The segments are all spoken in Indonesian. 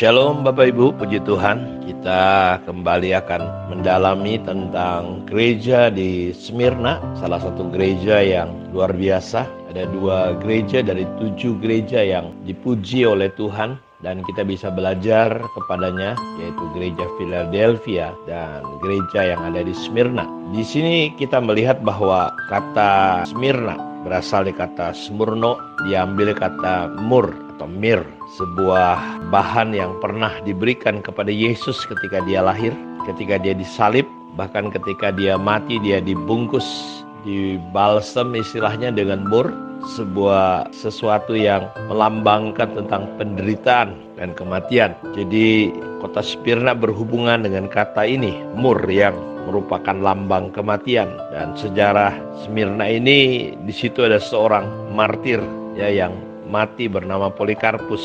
Shalom Bapak Ibu, puji Tuhan. Kita kembali akan mendalami tentang gereja di Smyrna, salah satu gereja yang luar biasa. Ada 2 gereja dari 7 gereja yang dipuji oleh Tuhan dan kita bisa belajar kepadanya, yaitu gereja Philadelphia dan gereja yang ada di Smyrna. Di sini kita melihat bahwa kata Smyrna berasal dari kata smurno, diambil kata mur atau mir, sebuah bahan yang pernah diberikan kepada Yesus ketika dia lahir, ketika dia disalib, bahkan ketika dia mati dia dibungkus, dibalsem istilahnya dengan mur, sebuah sesuatu yang melambangkan tentang penderitaan dan kematian. Jadi kota Smyrna berhubungan dengan kata ini, mur, yang merupakan lambang kematian. Dan sejarah Smyrna ini, di situ ada seorang martir yang mati bernama Polikarpus.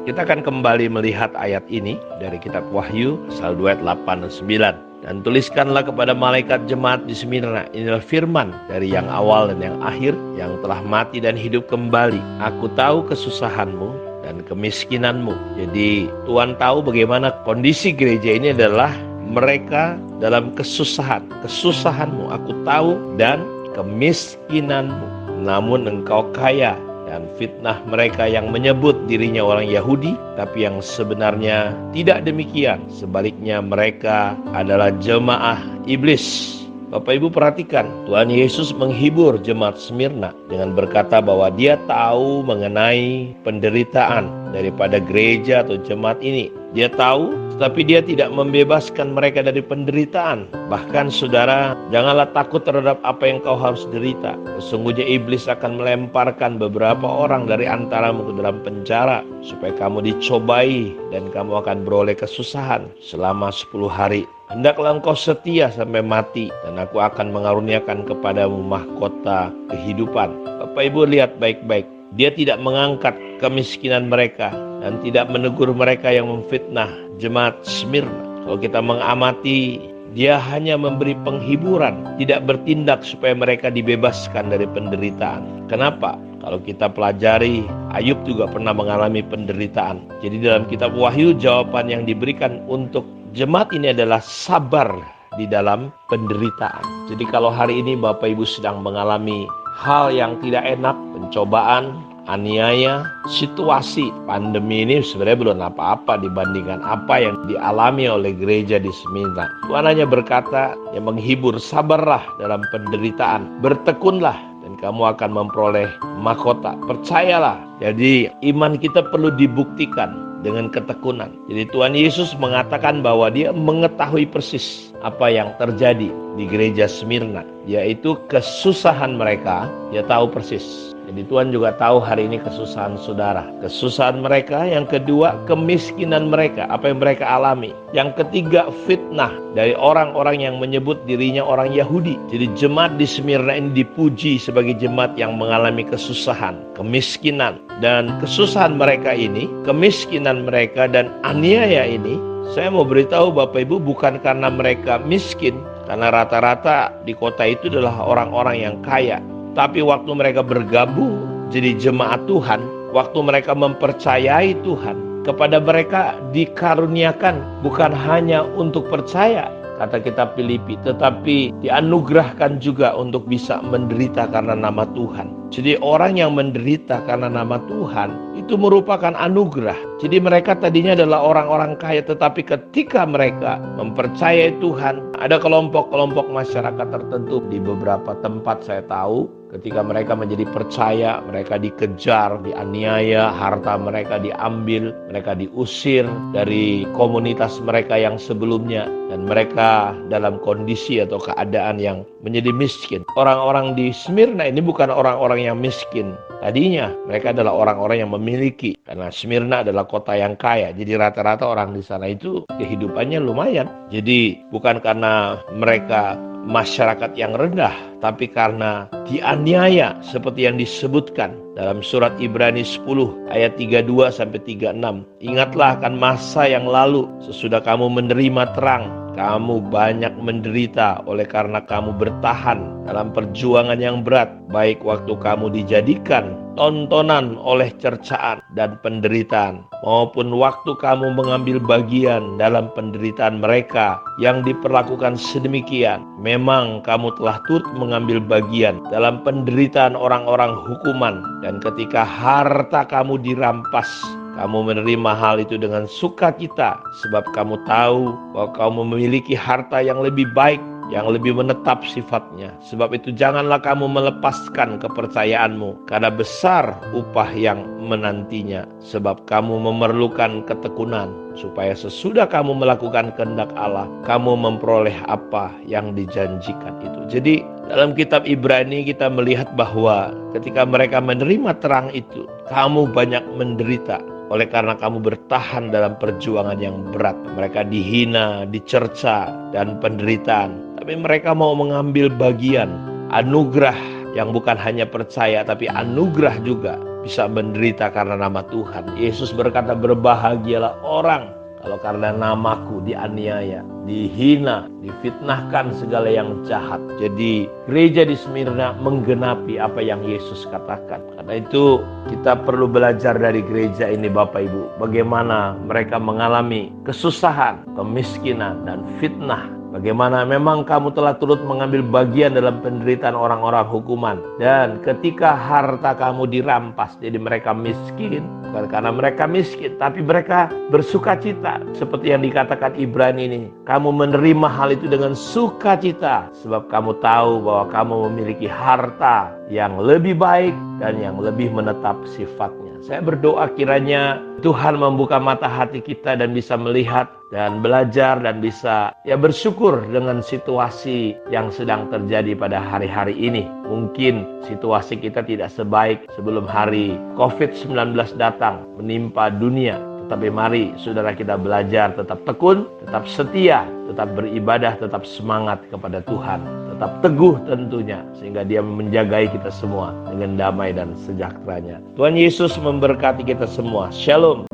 Kita akan kembali melihat ayat ini dari kitab Wahyu pasal 2 ayat 8 dan 9. Dan tuliskanlah kepada malaikat jemaat di Smyrna, inilah firman dari yang awal dan yang akhir, yang telah mati dan hidup kembali. Aku tahu kesusahanmu dan kemiskinanmu. Jadi Tuhan tahu bagaimana kondisi gereja ini adalah mereka dalam kesusahan. Kesusahanmu aku tahu dan kemiskinanmu, namun engkau kaya. Dan fitnah mereka yang menyebut dirinya orang Yahudi, tapi yang sebenarnya tidak demikian. Sebaliknya mereka adalah jemaah iblis. Bapak Ibu perhatikan, Tuhan Yesus menghibur jemaat Smyrna dengan berkata bahwa dia tahu mengenai penderitaan daripada gereja atau jemaat ini. Dia tahu, tetapi dia tidak membebaskan mereka dari penderitaan. Bahkan saudara, janganlah takut terhadap apa yang kau harus derita. Sesungguhnya iblis akan melemparkan beberapa orang dari antaramu ke dalam penjara, supaya kamu dicobai dan kamu akan beroleh kesusahan selama 10 hari. Hendaklah engkau setia sampai mati, dan aku akan mengaruniakan kepadamu mahkota kehidupan. Bapak Ibu lihat baik-baik, dia tidak mengangkat kemiskinan mereka dan tidak menegur mereka yang memfitnah jemaat Smyrna. Kalau kita mengamati, dia hanya memberi penghiburan, tidak bertindak supaya mereka dibebaskan dari penderitaan. Kenapa? Kalau kita pelajari, Ayub juga pernah mengalami penderitaan. Jadi dalam kitab Wahyu, jawaban yang diberikan untuk jemaat ini adalah sabar di dalam penderitaan. Jadi kalau hari ini Bapak Ibu sedang mengalami hal yang tidak enak, pencobaan, aniaya, situasi pandemi ini sebenarnya belum apa-apa dibandingkan apa yang dialami oleh gereja di Smyrna. Tuhan hanya berkata, yang menghibur, sabarlah dalam penderitaan, bertekunlah dan kamu akan memperoleh mahkota. Percayalah. Jadi iman kita perlu dibuktikan dengan ketekunan. Jadi Tuhan Yesus mengatakan bahwa dia mengetahui persis apa yang terjadi di gereja Smyrna, yaitu kesusahan mereka, dia tahu persis. Jadi Tuhan juga tahu hari ini kesusahan saudara, kesusahan mereka. Yang kedua, kemiskinan mereka, apa yang mereka alami. Yang ketiga, fitnah dari orang-orang yang menyebut dirinya orang Yahudi. Jadi jemaat di Smyrna ini dipuji sebagai jemaat yang mengalami kesusahan, kemiskinan. Dan kesusahan mereka ini, kemiskinan mereka dan aniaya ini, saya mau beritahu Bapak Ibu, bukan karena mereka miskin, karena rata-rata di kota itu adalah orang-orang yang kaya. Tapi waktu mereka bergabung jadi jemaat Tuhan, waktu mereka mempercayai Tuhan, kepada mereka dikaruniakan bukan hanya untuk percaya, kata kitab Filipi, tetapi dianugerahkan juga untuk bisa menderita karena nama Tuhan. Jadi orang yang menderita karena nama Tuhan itu merupakan anugerah. Jadi mereka tadinya adalah orang-orang kaya, tetapi ketika mereka mempercayai Tuhan, ada kelompok-kelompok masyarakat tertentu di beberapa tempat saya tahu, ketika mereka menjadi percaya, mereka dikejar, dianiaya, harta mereka diambil, mereka diusir dari komunitas mereka yang sebelumnya, dan mereka dalam kondisi atau keadaan yang menjadi miskin. Orang-orang di Smyrna ini bukan orang-orang yang miskin. Tadinya mereka adalah orang-orang yang memiliki, karena Smyrna adalah kota yang kaya. Jadi rata-rata orang di sana itu kehidupannya lumayan. Jadi bukan karena mereka masyarakat yang rendah, tapi karena dianiaya seperti yang disebutkan dalam surat Ibrani 10 ayat 32 sampai 36. Ingatlah akan masa yang lalu, sesudah kamu menerima terang, kamu banyak menderita oleh karena kamu bertahan dalam perjuangan yang berat, baik waktu kamu dijadikan tontonan oleh cercaan dan penderitaan, maupun waktu kamu mengambil bagian dalam penderitaan mereka yang diperlakukan sedemikian. Memang kamu telah turut mengambil bagian dalam penderitaan orang-orang hukuman, dan ketika harta kamu dirampas, kamu menerima hal itu dengan sukacita, sebab kamu tahu bahwa kamu memiliki harta yang lebih baik, yang lebih menetap sifatnya. Sebab itu janganlah kamu melepaskan kepercayaanmu, karena besar upah yang menantinya. Sebab kamu memerlukan ketekunan, supaya sesudah kamu melakukan kehendak Allah, kamu memperoleh apa yang dijanjikan itu. Jadi dalam kitab Ibrani kita melihat bahwa ketika mereka menerima terang itu, kamu banyak menderita oleh karena kamu bertahan dalam perjuangan yang berat. Mereka dihina, dicerca, dan penderitaan. Tapi mereka mau mengambil bagian anugerah yang bukan hanya percaya, tapi anugerah juga bisa menderita karena nama Tuhan. Yesus berkata, berbahagialah orang kalau karena namaku dianiaya, dihina, difitnahkan segala yang jahat. Jadi gereja di Smyrna menggenapi apa yang Yesus katakan. Karena itu kita perlu belajar dari gereja ini Bapak Ibu, bagaimana mereka mengalami kesusahan, kemiskinan, dan fitnah. Bagaimana memang kamu telah turut mengambil bagian dalam penderitaan orang-orang hukuman. Dan ketika harta kamu dirampas, jadi mereka miskin. Bukan karena mereka miskin, tapi mereka bersukacita. Seperti yang dikatakan Ibrani ini. Kamu menerima hal itu dengan sukacita. Sebab kamu tahu bahwa kamu memiliki harta yang lebih baik dan yang lebih menetap sifatnya. Saya berdoa kiranya Tuhan membuka mata hati kita dan bisa melihat dan belajar dan bisa bersyukur dengan situasi yang sedang terjadi pada hari-hari ini. Mungkin situasi kita tidak sebaik sebelum hari COVID-19 datang menimpa dunia. Tetapi mari saudara kita belajar tetap tekun, tetap setia, tetap beribadah, tetap semangat kepada Tuhan. Tetap teguh tentunya, sehingga Dia menjagai kita semua dengan damai dan sejahteranya. Tuhan Yesus memberkati kita semua. Shalom.